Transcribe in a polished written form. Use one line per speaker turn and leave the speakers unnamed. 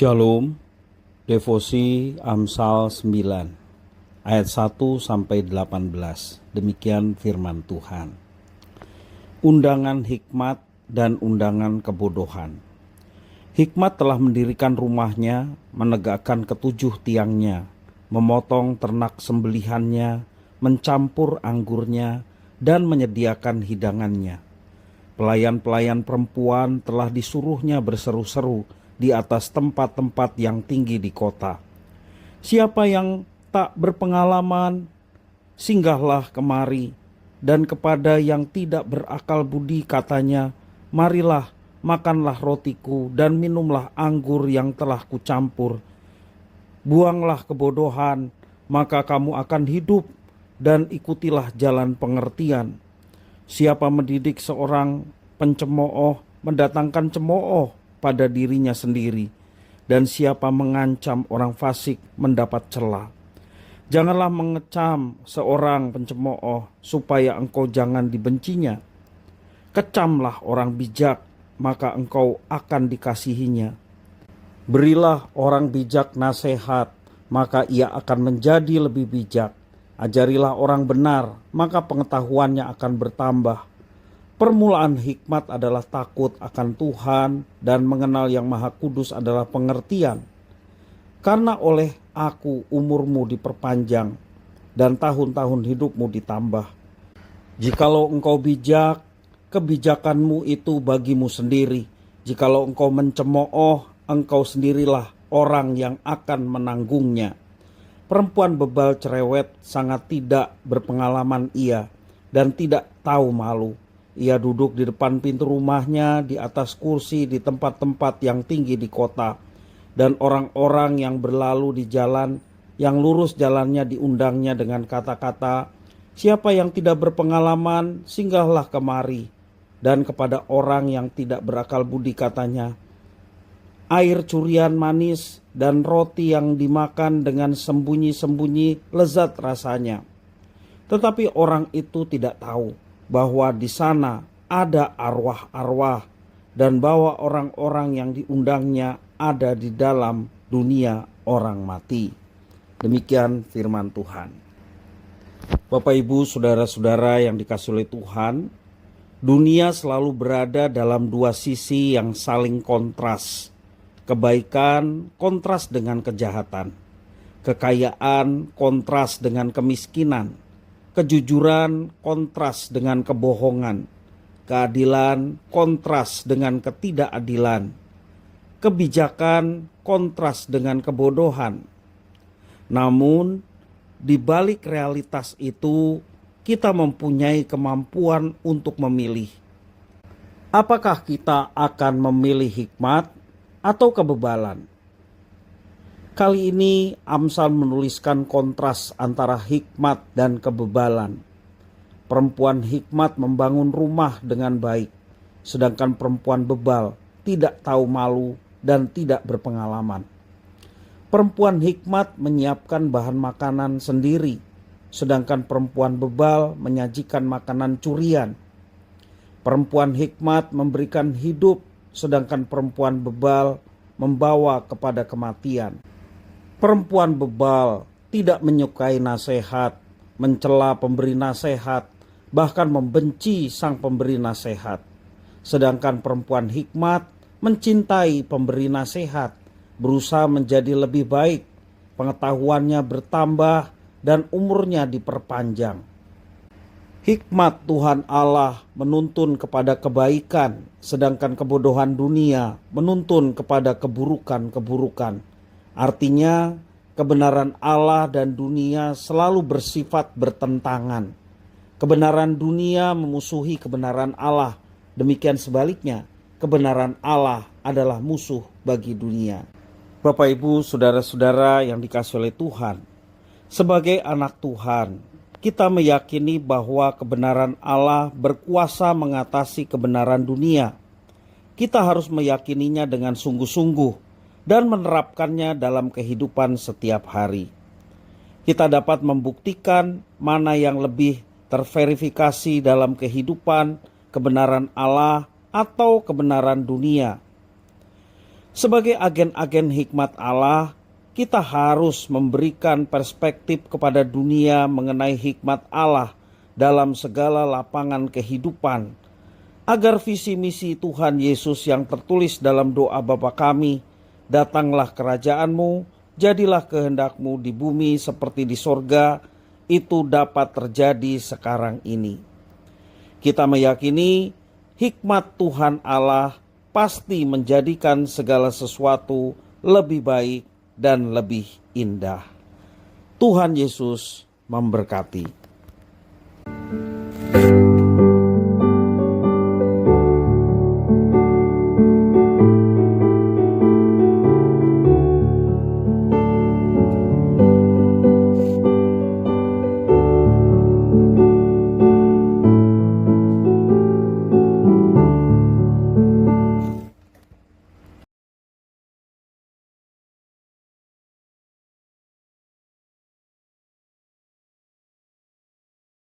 Shalom, Devosi Amsal 9, ayat 1-18. Demikian firman Tuhan. Undangan hikmat dan undangan kebodohan. Hikmat telah mendirikan rumahnya, menegakkan ketujuh tiangnya, memotong ternak sembelihannya, mencampur anggurnya, dan menyediakan hidangannya. Pelayan-pelayan perempuan telah disuruhnya berseru-seru di atas tempat-tempat yang tinggi di kota. Siapa yang tak berpengalaman, singgahlah kemari, dan kepada yang tidak berakal budi katanya, marilah, makanlah rotiku dan minumlah anggur yang telah kucampur. Buanglah kebodohan, maka kamu akan hidup, dan ikutilah jalan pengertian. Siapa mendidik seorang pencemooh, mendatangkan cemooh pada dirinya sendiri, dan siapa mengancam orang fasik mendapat cela. Janganlah mengecam seorang pencemooh supaya engkau jangan dibencinya. Kecamlah orang bijak, maka engkau akan dikasihinya. Berilah orang bijak nasihat, maka ia akan menjadi lebih bijak. Ajarilah orang benar, maka pengetahuannya akan bertambah. Permulaan hikmat adalah takut akan Tuhan, dan mengenal Yang Maha Kudus adalah pengertian. Karena oleh aku umurmu diperpanjang, dan tahun-tahun hidupmu ditambah. Jikalau engkau bijak, kebijakanmu itu bagimu sendiri. Jikalau engkau mencemooh, engkau sendirilah orang yang akan menanggungnya. Perempuan bebal cerewet sangat tidak berpengalaman ia, dan tidak tahu malu. Ia duduk di depan pintu rumahnya, di atas kursi, di tempat-tempat yang tinggi di kota. Dan orang-orang yang berlalu di jalan, yang lurus jalannya diundangnya dengan kata-kata, siapa yang tidak berpengalaman, singgahlah kemari. Dan kepada orang yang tidak berakal budi katanya, air curian manis dan roti yang dimakan dengan sembunyi-sembunyi lezat rasanya. Tetapi orang itu tidak tahu bahwa di sana ada arwah-arwah, dan bahwa orang-orang yang diundangnya ada di dalam dunia orang mati. Demikian firman Tuhan. Bapak, Ibu, saudara-saudara yang dikasihi oleh Tuhan, dunia selalu berada dalam dua sisi yang saling kontras. Kebaikan kontras dengan kejahatan, kekayaan kontras dengan kemiskinan, kejujuran kontras dengan kebohongan, keadilan kontras dengan ketidakadilan, kebijakan kontras dengan kebodohan. Namun, di balik realitas itu, kita mempunyai kemampuan untuk memilih. Apakah kita akan memilih hikmat atau kebebalan? Kali ini Amsal menuliskan kontras antara hikmat dan kebebalan. Perempuan hikmat membangun rumah dengan baik, sedangkan perempuan bebal tidak tahu malu dan tidak berpengalaman. Perempuan hikmat menyiapkan bahan makanan sendiri, sedangkan perempuan bebal menyajikan makanan curian. Perempuan hikmat memberikan hidup, sedangkan perempuan bebal membawa kepada kematian. Perempuan bebal tidak menyukai nasihat, mencela pemberi nasihat, bahkan membenci sang pemberi nasihat. Sedangkan perempuan hikmat mencintai pemberi nasihat, berusaha menjadi lebih baik, pengetahuannya bertambah, dan umurnya diperpanjang. Hikmat Tuhan Allah menuntun kepada kebaikan, sedangkan kebodohan dunia menuntun kepada keburukan-keburukan. Artinya, kebenaran Allah dan dunia selalu bersifat bertentangan. Kebenaran dunia memusuhi kebenaran Allah. Demikian sebaliknya, kebenaran Allah adalah musuh bagi dunia. Bapak, Ibu, saudara-saudara yang dikasihi oleh Tuhan, sebagai anak Tuhan, kita meyakini bahwa kebenaran Allah berkuasa mengatasi kebenaran dunia. Kita harus meyakininya dengan sungguh-sungguh dan menerapkannya dalam kehidupan setiap hari. Kita dapat membuktikan mana yang lebih terverifikasi dalam kehidupan, kebenaran Allah atau kebenaran dunia. Sebagai agen-agen hikmat Allah, kita harus memberikan perspektif kepada dunia mengenai hikmat Allah dalam segala lapangan kehidupan, agar visi misi Tuhan Yesus yang tertulis dalam doa Bapa kami, datanglah kerajaan-Mu, jadilah kehendak-Mu di bumi seperti di sorga, itu dapat terjadi sekarang ini. Kita meyakini hikmat Tuhan Allah pasti menjadikan segala sesuatu lebih baik dan lebih indah. Tuhan Yesus memberkati.